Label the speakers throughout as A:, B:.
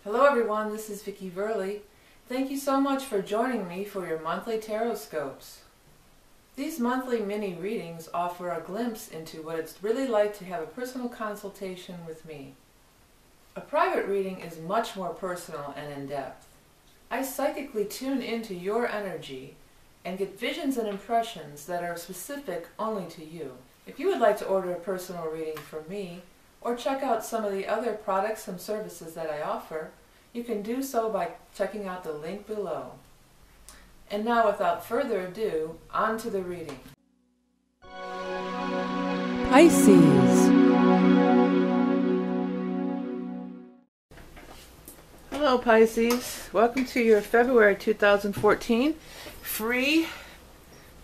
A: Hello everyone, this is Vicki Verley. Thank you so much for joining me for your monthly Tarotscopes. These monthly mini readings offer a glimpse into what it's really like to have a personal consultation with me. A private reading is much more personal and in-depth. I psychically tune into your energy and get visions and impressions that are specific only to you. If you would like to order a personal reading from me, or check out some of the other products and services that I offer, you can do so by checking out the link below. And now, without further ado, on to the reading. Pisces. Hello Pisces, welcome to your February 2014 free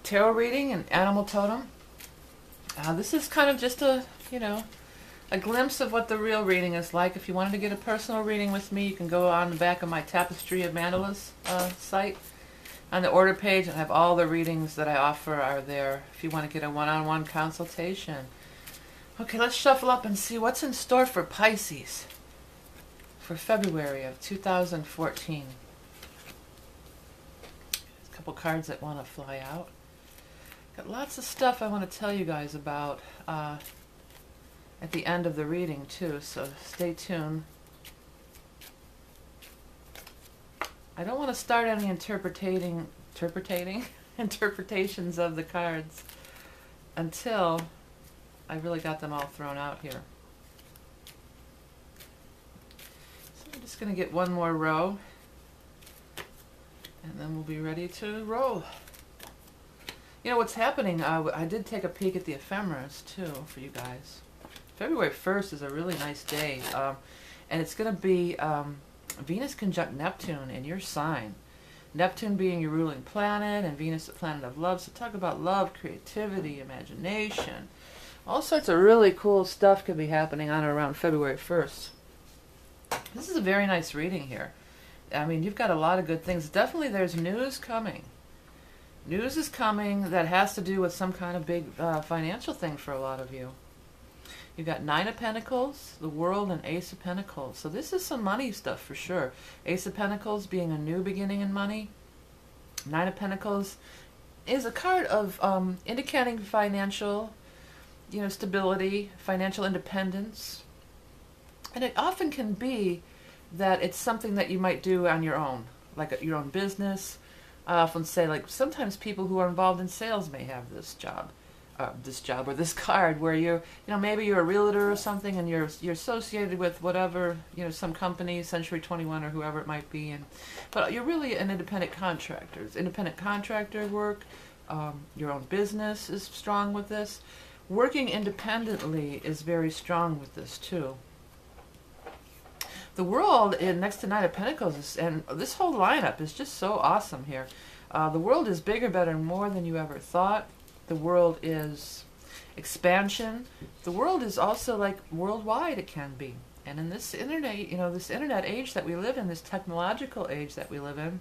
A: tarot reading and animal totem. This is kind of just a glimpse of what the real reading is like. If you wanted to get a personal reading with me, you can go on the back of my Tapestry of Mandalas site. On the order page, I have all the readings that I offer are there if you want to get a one-on-one consultation. Okay, let's shuffle up and see what's in store for Pisces for February of 2014. There's a couple cards that want to fly out. Got lots of stuff I want to tell you guys about at the end of the reading too, so stay tuned. I don't want to start any interpretations of the cards until I really got them all thrown out here. So I'm just going to get one more row and then we'll be ready to roll. You know what's happening, I did take a peek at the ephemeris too for you guys. February 1st is a really nice day, and it's going to be Venus conjunct Neptune in your sign. Neptune being your ruling planet, and Venus the planet of love. So talk about love, creativity, imagination. All sorts of really cool stuff could be happening on or around February 1st. This is a very nice reading here. I mean, you've got a lot of good things. Definitely there's news coming. News is coming that has to do with some kind of big financial thing for a lot of you. You've got Nine of Pentacles, the World, and Ace of Pentacles. So this is some money stuff for sure. Ace of Pentacles being a new beginning in money. Nine of Pentacles is a card of indicating financial, stability, financial independence. And it often can be that it's something that you might do on your own, like your own business. I often say, like, sometimes people who are involved in sales may have this job or this card where maybe you're a realtor or something and you're associated with whatever, some company, Century 21 or whoever it might be, but you're really an independent contractor. It's independent contractor work. Your own business is strong with this. Working independently is very strong with this too. The World next to Nine of Pentacles and this whole lineup is just so awesome here. The World is bigger, better, more than you ever thought. The World is expansion. The World is also like worldwide it can be. And in this internet, this internet age that we live in, this technological age that we live in,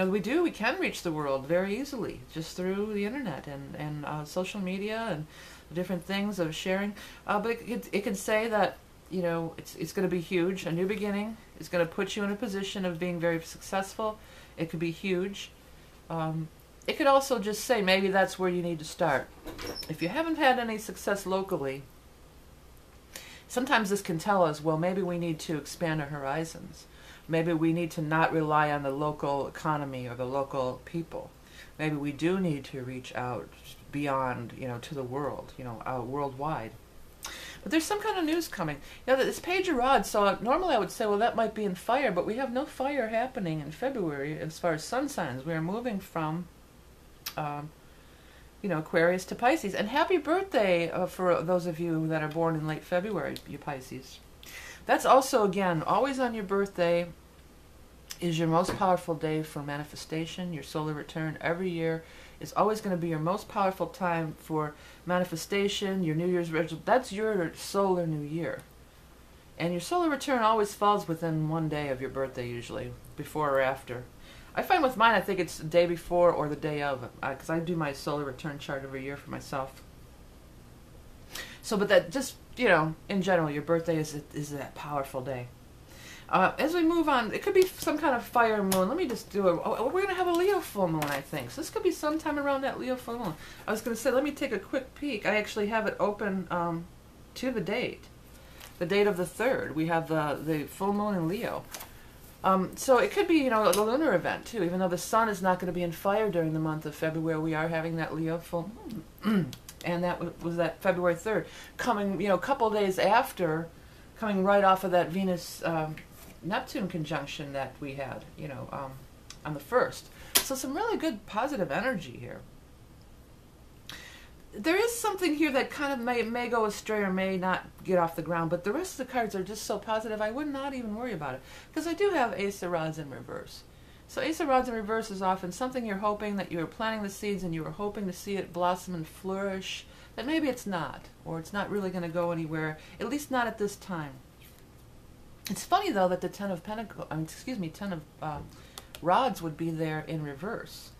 A: we can reach the world very easily just through the internet and social media and different things of sharing. But it can say that, it's going to be huge. A new beginning is going to put you in a position of being very successful. It could be huge. It could also just say maybe that's where you need to start. If you haven't had any success locally, sometimes this can tell us, well, maybe we need to expand our horizons. Maybe we need to not rely on the local economy or the local people. Maybe we do need to reach out beyond, to the world, worldwide. But there's some kind of news coming. This page of rods, so normally I would say, well, that might be in fire, but we have no fire happening in February as far as sun signs. We are moving from Aquarius to Pisces. And happy birthday for those of you that are born in late February, you Pisces. That's also, again, always on your birthday is your most powerful day for manifestation. Your solar return every year is always going to be your most powerful time for manifestation, your New Year's resolution. That's your solar new year. And your solar return always falls within one day of your birthday, usually, before or after. I find with mine, I think it's the day before or the day of, because I do my solar return chart every year for myself. So, but that just, in general, your birthday is that powerful day. As we move on, it could be some kind of fire moon. Let me just do it. Oh, we're going to have a Leo full moon, I think. So this could be sometime around that Leo full moon. I was going to say, let me take a quick peek. I actually have it open to the date of the 3rd. We have the full moon in Leo. So it could be, you know, a lunar event, too. Even though the sun is not going to be in fire during the month of February, we are having that Leo full moon. And that was that February 3rd. Coming, you know, a couple days after, coming right off of that Venus... Neptune conjunction that we had, you know, on the 1st. So some really good positive energy here. There is something here that kind of may go astray or may not get off the ground, but the rest of the cards are just so positive, I would not even worry about it. Because I do have Ace of Rods in reverse. So Ace of Rods in reverse is often something you're hoping that you were planting the seeds and you were hoping to see it blossom and flourish, that maybe it's not, or it's not really going to go anywhere, at least not at this time. It's funny, though, that the Ten of Rods would be there in reverse.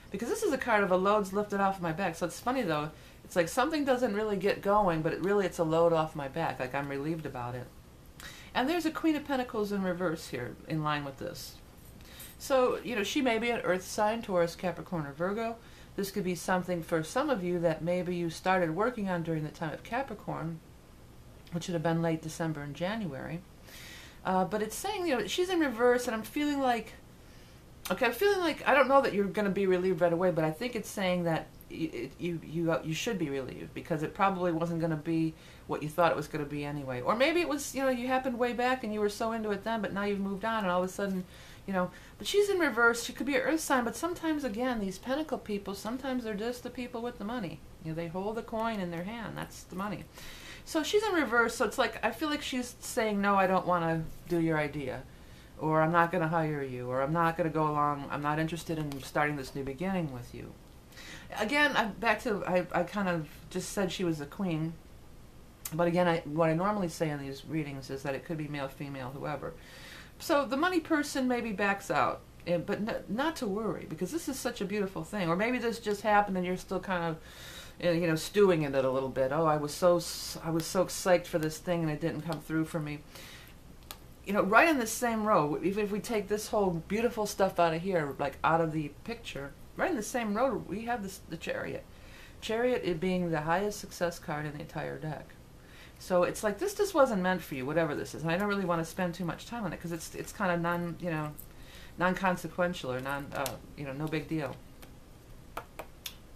A: Because this is a card of a load's lifted off my back. So it's funny, though. It's like something doesn't really get going, but it's a load off my back. Like I'm relieved about it. And there's a Queen of Pentacles in reverse here, in line with this. So, you know, she may be an Earth sign, Taurus, Capricorn, or Virgo. This could be something for some of you that maybe you started working on during the time of Capricorn, which would have been late December and January. But it's saying, you know, she's in reverse, and I'm feeling like, okay, I don't know that you're going to be relieved right away, but I think it's saying that you should be relieved, because it probably wasn't going to be what you thought it was going to be anyway. Or maybe it was, you know, you happened way back and you were so into it then, but now you've moved on, and all of a sudden, you know, but she's in reverse. She could be an Earth sign, but sometimes, again, these Pentacle people, sometimes they're just the people with the money. You know, they hold the coin in their hand. That's the money. So she's in reverse, so it's like, I feel like she's saying, no, I don't want to do your idea, or I'm not going to hire you, or I'm not going to go along, I'm not interested in starting this new beginning with you. Again, I kind of just said she was a queen, but again, what I normally say in these readings is that it could be male, female, whoever. So the money person maybe backs out, but not to worry, because this is such a beautiful thing. Or maybe this just happened and you're still kind of, you know, stewing in it a little bit. Oh, I was so psyched for this thing and it didn't come through for me. You know, right in the same row, even if we take this whole beautiful stuff out of here, like out of the picture, right in the same row, we have the Chariot. Chariot, it being the highest success card in the entire deck. So it's like, this just wasn't meant for you, whatever this is. And I don't really want to spend too much time on it, because it's kind of non-consequential, or no big deal.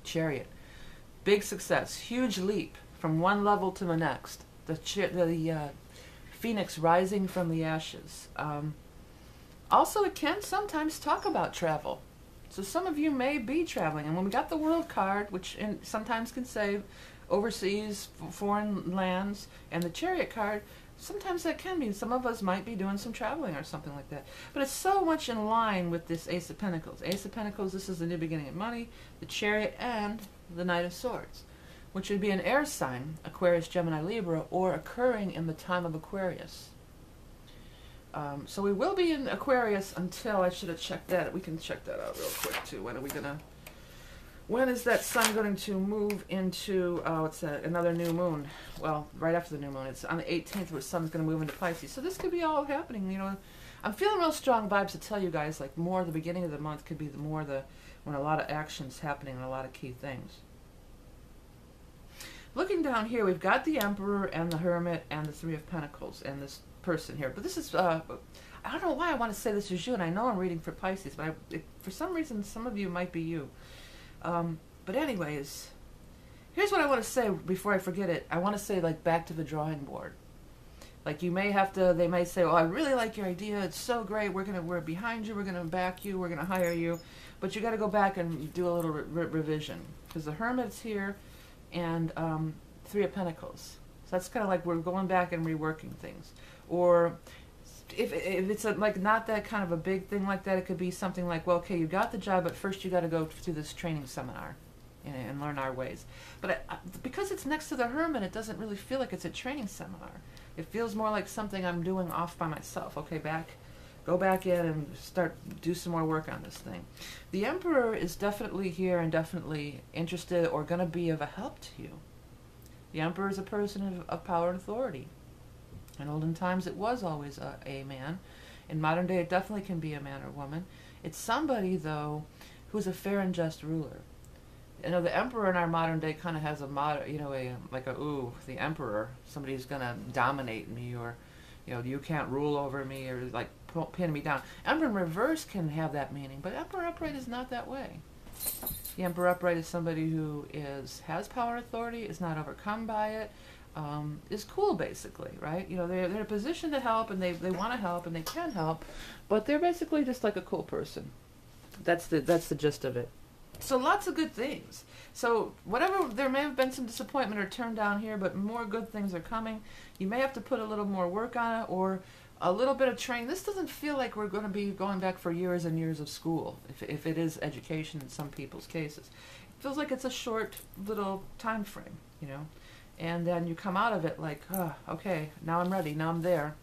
A: Chariot. Big success, huge leap from one level to the next. The phoenix rising from the ashes. Also, it can sometimes talk about travel. So some of you may be traveling. And when we got the World card, which sometimes can say overseas, foreign lands, and the Chariot card, sometimes that can mean some of us might be doing some traveling or something like that. But it's so much in line with this Ace of Pentacles. Ace of Pentacles, this is the new beginning of money, the Chariot, and the Knight of Swords, which would be an air sign, Aquarius, Gemini, Libra, or occurring in the time of Aquarius. So we will be in Aquarius until, I should have checked that. We can check that out real quick too. When is that sun going to move into, another new moon? Well, right after the new moon. It's on the 18th where the sun's going to move into Pisces. So this could be all happening, you know. I'm feeling real strong vibes to tell you guys, like, more the beginning of the month could be when a lot of action's happening and a lot of key things. Looking down here, we've got the Emperor and the Hermit and the Three of Pentacles and this person here. But this is, I don't know why I want to say this is you, and I know I'm reading for Pisces, but for some reason, some of you might be you. But anyways, here's what I want to say before I forget it. I want to say, like, back to the drawing board. Like, you may have to, they may say, oh, I really like your idea, it's so great, we're behind you, we're going to back you, we're going to hire you, but you got to go back and do a little revision, because the Hermit's here, and Three of Pentacles. So that's kind of like we're going back and reworking things. Or if it's like not that kind of a big thing like that, it could be something like, well, okay, you got the job, but first you got to go through this training seminar and learn our ways. But because it's next to the Hermit, it doesn't really feel like it's a training seminar. It feels more like something I'm doing off by myself. Okay, go back in and do some more work on this thing. The Emperor is definitely here and definitely interested or going to be of a help to you. The Emperor is a person of power and authority. In olden times, it was always a man. In modern day, it definitely can be a man or woman. It's somebody, though, who's a fair and just ruler. You know, the emperor in our modern day kind of has a you know, ooh, the emperor, somebody who's gonna dominate me, or, you know, you can't rule over me, or like pin me down. Emperor in reverse can have that meaning, but emperor upright is not that way. The emperor upright is somebody who has power and authority, is not overcome by it, is cool, basically, right? You know, they're in a position to help, and they want to help, and they can help, but they're basically just like a cool person. That's the gist of it. So lots of good things. So whatever, there may have been some disappointment or turn down here, but more good things are coming. You may have to put a little more work on it, or a little bit of training. This doesn't feel like we're going to be going back for years and years of school, if it is education in some people's cases. It feels like it's a short little time frame, you know. And then you come out of it like, oh, okay, now I'm ready, now I'm there.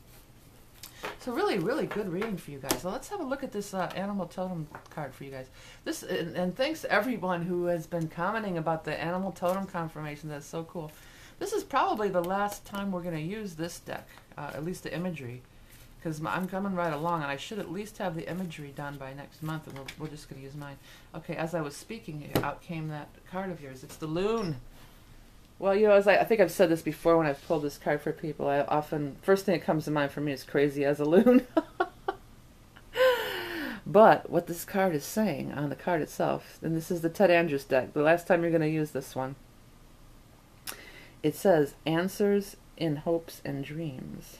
A: So really, really good reading for you guys. So let's have a look at this animal totem card for you guys. This and thanks to everyone who has been commenting about the animal totem confirmation. That's so cool. This is probably the last time we're going to use this deck, at least the imagery, because I'm coming right along, and I should at least have the imagery done by next month, and we're just going to use mine. Okay, as I was speaking, out came that card of yours. It's the loon. Well, you know, as I think I've said this before when I've pulled this card for people, I often, first thing that comes to mind for me is crazy as a loon. But what this card is saying on the card itself, and this is the Ted Andrews deck, the last time you're going to use this one, it says, answers in hopes and dreams.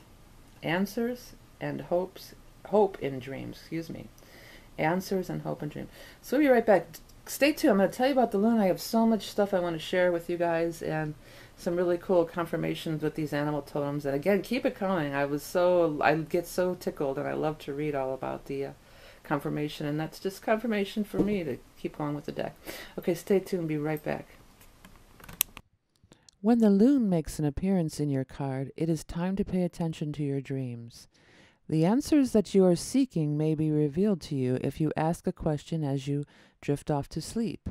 A: Answers and hope in dreams, excuse me. Answers and hope and dreams. So we'll be right back. Stay tuned. I'm going to tell you about the loon. I have so much stuff I want to share with you guys, and some really cool confirmations with these animal totems. And again, keep it coming. I get so tickled, and I love to read all about the confirmation, and that's just confirmation for me to keep going with the deck. Okay, stay tuned. Be right back. When the loon makes an appearance in your card, it is time to pay attention to your dreams. The answers that you are seeking may be revealed to you if you ask a question as you drift off to sleep.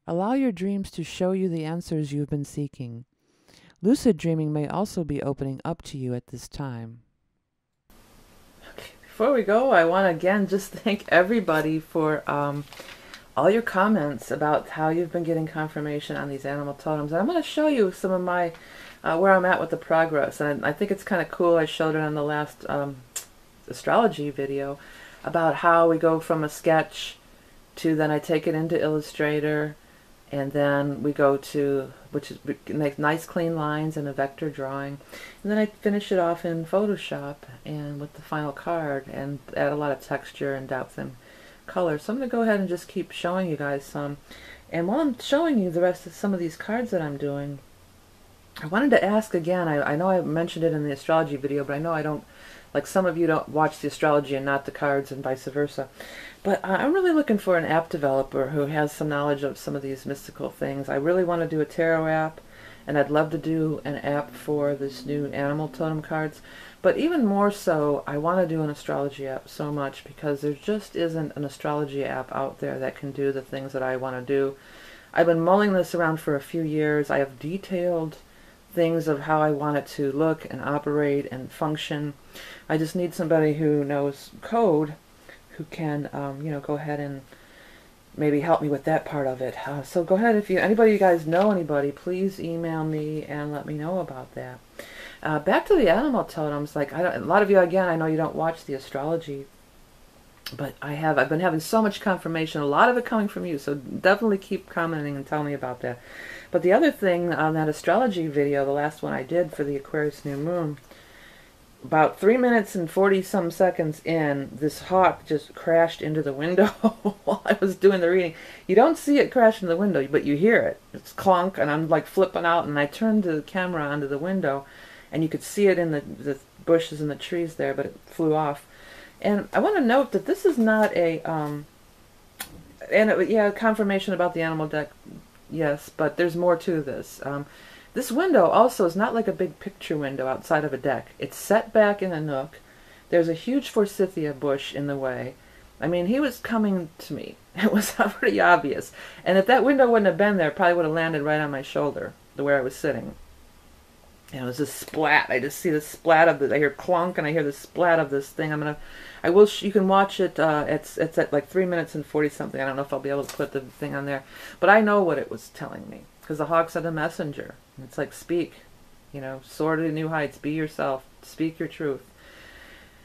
A: Allow your dreams to show you the answers you've been seeking. Lucid dreaming may also be opening up to you at this time. Okay, before we go, I want to again just thank everybody for all your comments about how you've been getting confirmation on these animal totems. And I'm going to show you some of my where I'm at with the progress, and I think it's kind of cool. I showed it on the last astrology video about how we go from a sketch to then I take it into Illustrator, and then we go to, which is make nice clean lines and a vector drawing, and then I finish it off in Photoshop and with the final card and add a lot of texture and depth and color. So I'm going to go ahead and just keep showing you guys some. And while I'm showing you the rest of some of these cards that I'm doing, I wanted to ask again, I know I mentioned it in the astrology video, but I know I don't, like some of you don't watch the astrology and not the cards and vice versa. But I'm really looking for an app developer who has some knowledge of some of these mystical things. I really want to do a tarot app, and I'd love to do an app for this new animal totem cards. But even more so, I want to do an astrology app so much, because there just isn't an astrology app out there that can do the things that I want to do. I've been mulling this around for a few years. I have detailed things of how I want it to look and operate and function. I just need somebody who knows code, who can, you know, go ahead and maybe help me with that part of it. So go ahead, if anybody you guys know anybody, please email me and let me know about that. Back to the animal totems. Like a lot of you, again, I know you don't watch the astrology, but I've been having so much confirmation, a lot of it coming from you, so definitely keep commenting and tell me about that. But the other thing on that astrology video, the last one I did for the Aquarius new moon, about 3 minutes and 40-some seconds in, this hawk just crashed into the window while I was doing the reading. You don't see it crash into the window, but you hear it. It's clunk, and I'm like flipping out, and I turned the camera onto the window, and you could see it in the bushes and the trees there, but it flew off. And I want to note that this is not a, yeah, confirmation about the animal deck, yes, but there's more to this. This window also is not like a big picture window outside of a deck. It's set back in a nook. There's a huge forsythia bush in the way. I mean, he was coming to me. It was pretty obvious. And if that window wouldn't have been there, it probably would have landed right on my shoulder, the way I was sitting. You know, it's this splat. I just see the splat of the. I hear clunk, and I hear the splat of this thing. I will. You can watch it. It's at like 3 minutes and 40 something. I don't know if I'll be able to put the thing on there, but I know what it was telling me because the hawk said a messenger. It's like speak, you know, soar to new heights. Be yourself. Speak your truth.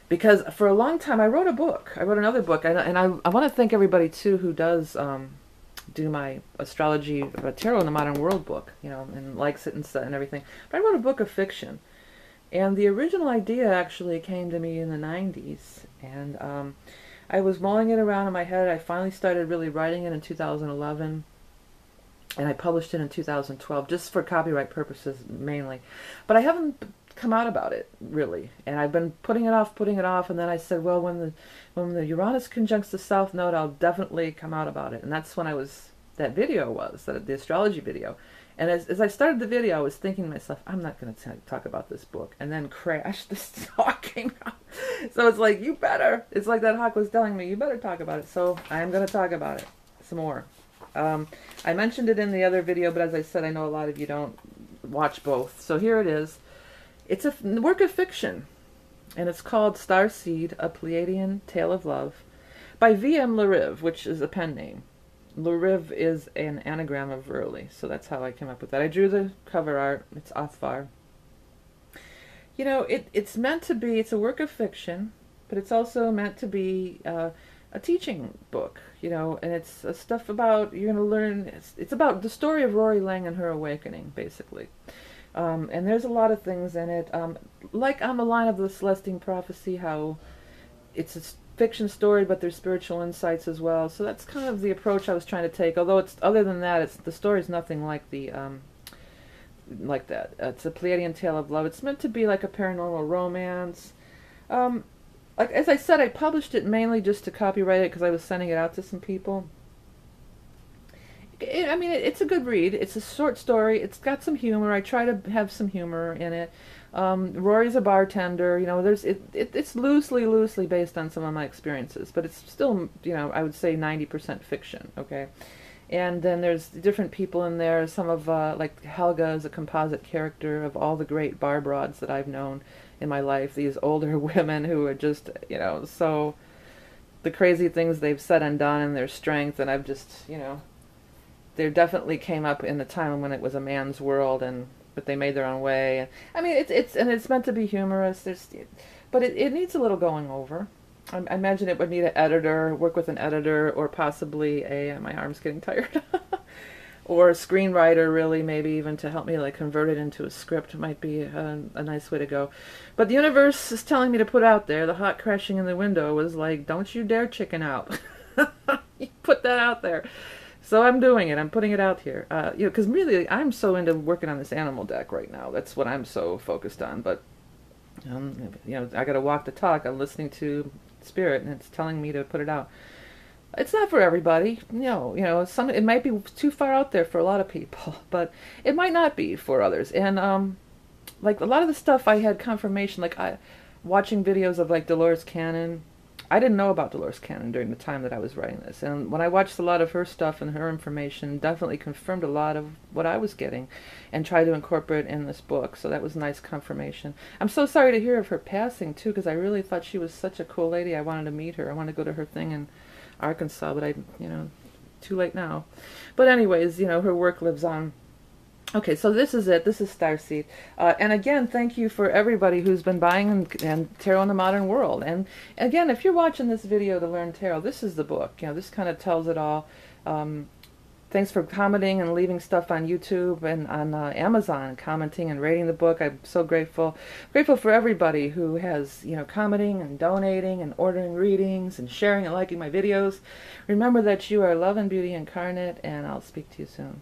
A: Because for a long time I wrote a book. I wrote another book, and I want to thank everybody too who does do my astrology tarot in the modern world book, you know, and likes it and everything. But I wrote a book of fiction, and the original idea actually came to me in the 90s, and I was mulling it around in my head. I finally started really writing it in 2011, and I published it in 2012 just for copyright purposes mainly. But I haven't come out about it really, and I've been putting it off, and then I said, well, when the Uranus conjuncts the South Node, I'll definitely come out about it. And that's when that video was the astrology video. And as I started the video, I was thinking to myself, I'm not going to talk about this book, and then crash, this talking. So it's like, you better. It's like that hawk was telling me, you better talk about it. So I'm going to talk about it some more. I mentioned it in the other video, but as I said, I know a lot of you don't watch both. So here it is. It's a work of fiction, and it's called Starseed, A Pleiadian Tale of Love, by V.M. Lariv, which is a pen name. Lariv is an anagram of Verily, so that's how I came up with that. I drew the cover art. It's Athvar. You know, it's meant to be, it's a work of fiction, but it's also meant to be a teaching book, you know, and it's stuff about, you're going to learn, it's about the story of Rory Lang and her awakening, basically. And there's a lot of things in it, like on the line of the Celestine Prophecy, how it's a fiction story, but there's spiritual insights as well. So that's kind of the approach I was trying to take. Although it's, other than that, the story's nothing like the like that. It's a Pleiadian tale of love. It's meant to be like a paranormal romance. Like as I said, I published it mainly just to copyright it because I was sending it out to some people. I mean, it's a good read. It's a short story. It's got some humor. I try to have some humor in it. Rory's a bartender. You know, it's loosely based on some of my experiences, but it's still, you know, I would say 90% fiction. Okay, and then there's different people in there. Some of like Helga is a composite character of all the great bar broads that I've known in my life. These older women who are just, you know, so the crazy things they've said and done and their strength, and I've just, you know. They definitely came up in the time when it was a man's world, but they made their own way. I mean, it's meant to be humorous. But it needs a little going over. I imagine it would need an editor, work with an editor, or possibly my arm's getting tired, or a screenwriter, really, maybe even to help me like convert it into a script might be a nice way to go. But the universe is telling me to put out there. The hawk crashing in the window was like, don't you dare chicken out. You put that out there. So I'm doing it. I'm putting it out here. You know, because really, I'm so into working on this animal deck right now. That's what I'm so focused on. But you know, I got to walk the talk. I'm listening to Spirit, and it's telling me to put it out. It's not for everybody. You know, it might be too far out there for a lot of people, but it might not be for others. And like a lot of the stuff, I had confirmation. Like watching videos of like Dolores Cannon. I didn't know about Dolores Cannon during the time that I was writing this, and when I watched a lot of her stuff and her information, definitely confirmed a lot of what I was getting and tried to incorporate in this book, so that was nice confirmation. I'm so sorry to hear of her passing, too, because I really thought she was such a cool lady. I wanted to meet her. I wanted to go to her thing in Arkansas, but you know, too late now. But anyways, you know, her work lives on. Okay, so this is it. This is Starseed. And again, thank you for everybody who's been buying and Tarot in the Modern World. And again, if you're watching this video to learn tarot, this is the book. You know, this kind of tells it all. Thanks for commenting and leaving stuff on YouTube and on Amazon, commenting and rating the book. I'm so grateful. Grateful for everybody who has, you know, commenting and donating and ordering readings and sharing and liking my videos. Remember that you are love and beauty incarnate, and I'll speak to you soon.